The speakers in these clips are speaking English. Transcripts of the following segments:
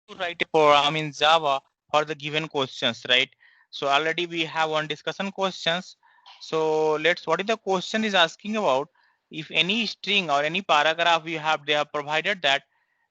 to write a program in Java for the given questions, right? So already we have one discussion questions. So let's, what is the question is asking about? If any string or any paragraph we have, they have provided that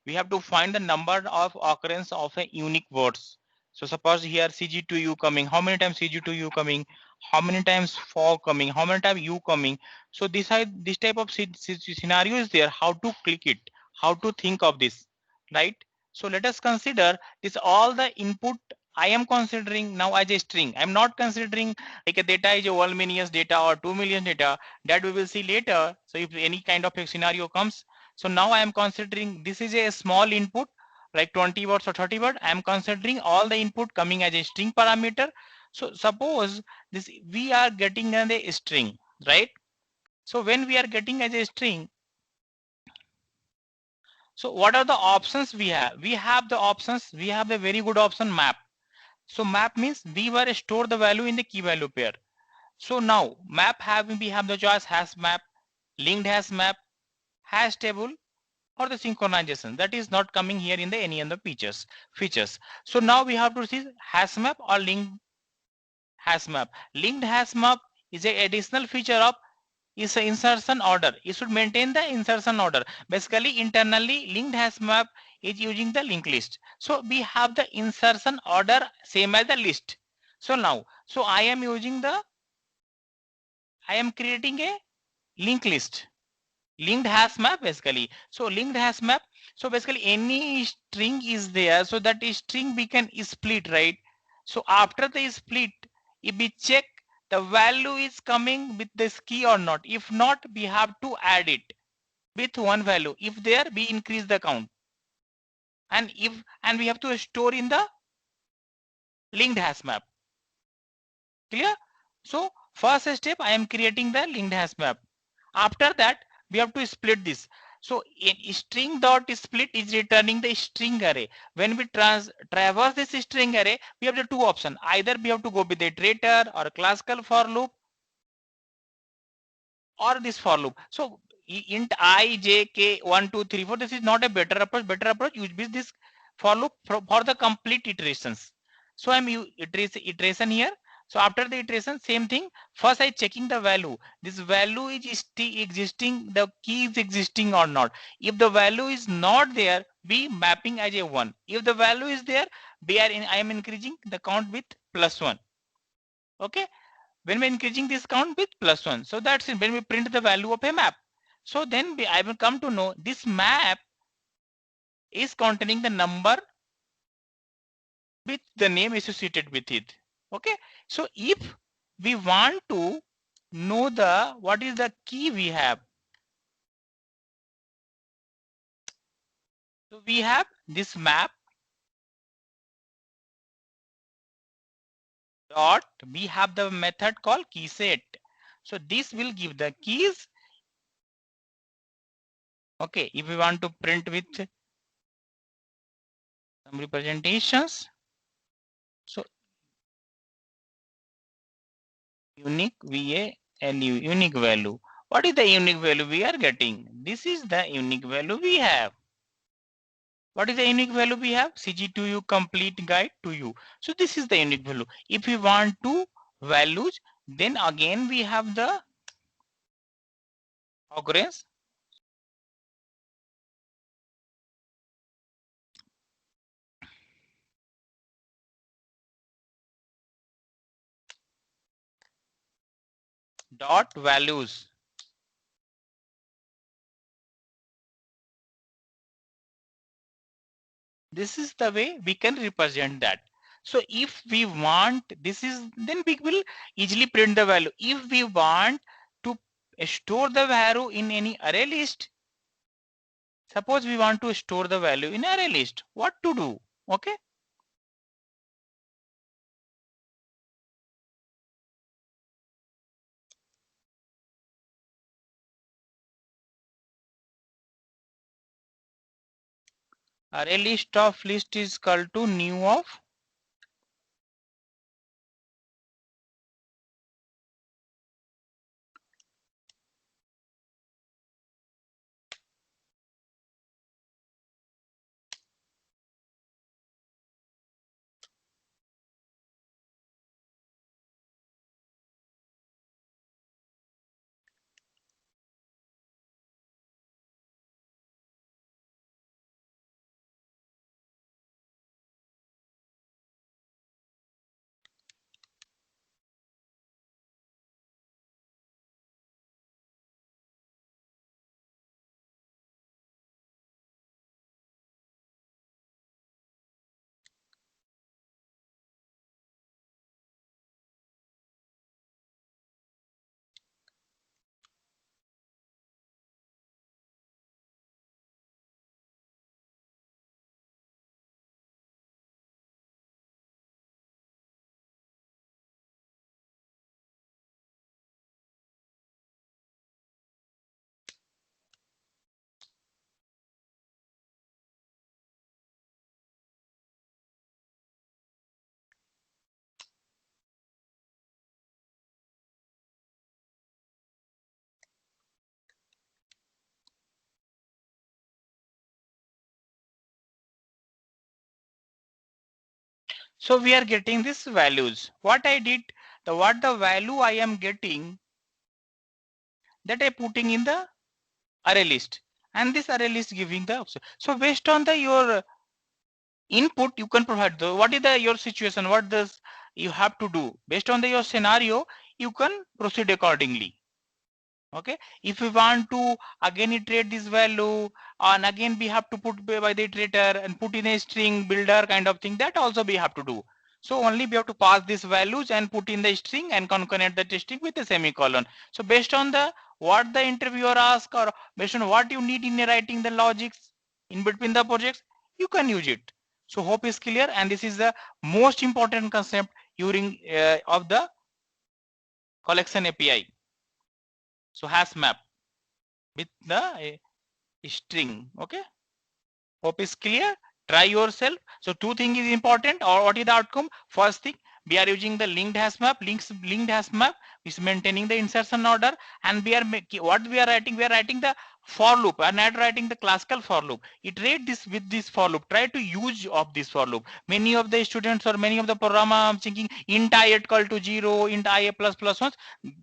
we have to find the number of occurrence of a unique words. So suppose here CG2U coming, how many times CG2U coming, how many times for coming, how many times you coming. So this type of scenario is there, how to click it, how to think of this, right? So let us consider this all the input I am considering now as a string. I'm not considering like a data is a 1 million data or 2 million data, that we will see later. So if any kind of a scenario comes, so now I am considering this is a small input like 20 words or 30 words. I am considering all the input coming as a string parameter. So suppose this we are getting as a string, right? So when we are getting as a string, so what are the options we have? We have the options, we have a very good option map. So map means we were store the value in the key value pair. So now map we have the choice hash map, linked hash map, hash table, or the synchronization that is not coming here in the any other features. So now we have to see hash map or linked hash map. Linked hash map is a additional feature of is a insertion order. You should maintain the insertion order. Basically internally linked hash map is using the linked list. So we have the insertion order same as the list. So now, so I am creating a linked list. Linked hash map basically. So linked hash map. So basically any string is there. So that string we can split, right? So after the split, if we check the value is coming with this key or not. If not, we have to add it with one value. If there, we increase the count. And we have to store in the linked hash map. Clear? So first step, I am creating the linked hash map. After that, we have to split this. So in string dot split is returning the string array. When we traverse this string array, we have the two options. Either we have to go with the iterator or classical for loop or this for loop. So int I, j, k, 1, 2, 3, 4. This is not a better approach. Better approach use this for loop for the complete iterations. So I'm iteration here. So after the iteration, same thing. First I checking the value. This value is still existing. The key is existing or not. If the value is not there, we mapping as a 1. If the value is there, I am increasing the count with +1. Okay. When we're increasing this count with +1. So that's it. When we print the value of a map. So then I will come to know this map is containing the number with the name associated with it. Okay. So if we want to know the what is the key we have. So we have this map dot, we have the method called key set. So this will give the keys. Okay. If we want to print with some representations. So unique VALU, unique value. What is the unique value we are getting? This is the unique value we have. What is the unique value we have? CG2U complete guide to you. So this is the unique value. If we want to values, then again we have the occurrence dot values. This is the way we can represent that. So if we want, this is, then we will easily print the value. If we want to store the value in any array list, suppose we want to store the value in array list, what to do? Okay. Array list of list is equal to new of So we are getting this values. What I did, what the value I am getting, that I putting in the array list, and this array list giving the option. So based on the your input, you can provide the what is the your situation, what does you have to do based on the your scenario, you can proceed accordingly. Okay, if we want to again iterate this value, and again we have to put by the iterator and put in a string builder kind of thing, that also we have to do. So only we have to pass these values and put in the string and concatenate the string with a semicolon. So based on the what the interviewer asks, or based on what you need in writing the logics in between the projects, you can use it. So hope is clear, and this is the most important concept during of the collection API. So hash map with the string. Okay, hope is clear. Try yourself. So two things is important, or what is the outcome? First thing, we are using the linked hash map. Linked hash map is maintaining the insertion order, and we are making what we are writing. We are writing the for loop, and not writing the classical for loop. Iterate this with this for loop. Try to use of this for loop. Many of the students or many of the programmer thinking int I equal to 0, int I plus plus 1.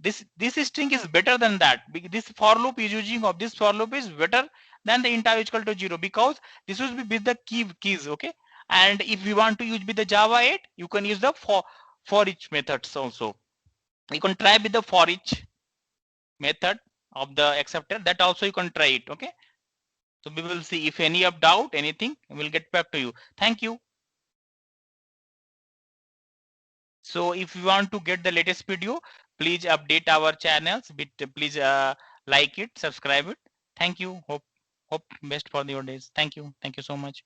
This string is better than that. This for loop is using of this for loop is better than the int I equal to 0, because this will be with the keys. Okay, and if you want to use with the Java 8, you can use the for each methods also. You can try with the for each method of the acceptor, that also you can try it. Okay, so we will see if any of doubt anything, we'll get back to you. Thank you. So if you want to get the latest video, please update our channels, please like it, subscribe it. Thank you. Hope best for your days. Thank you so much.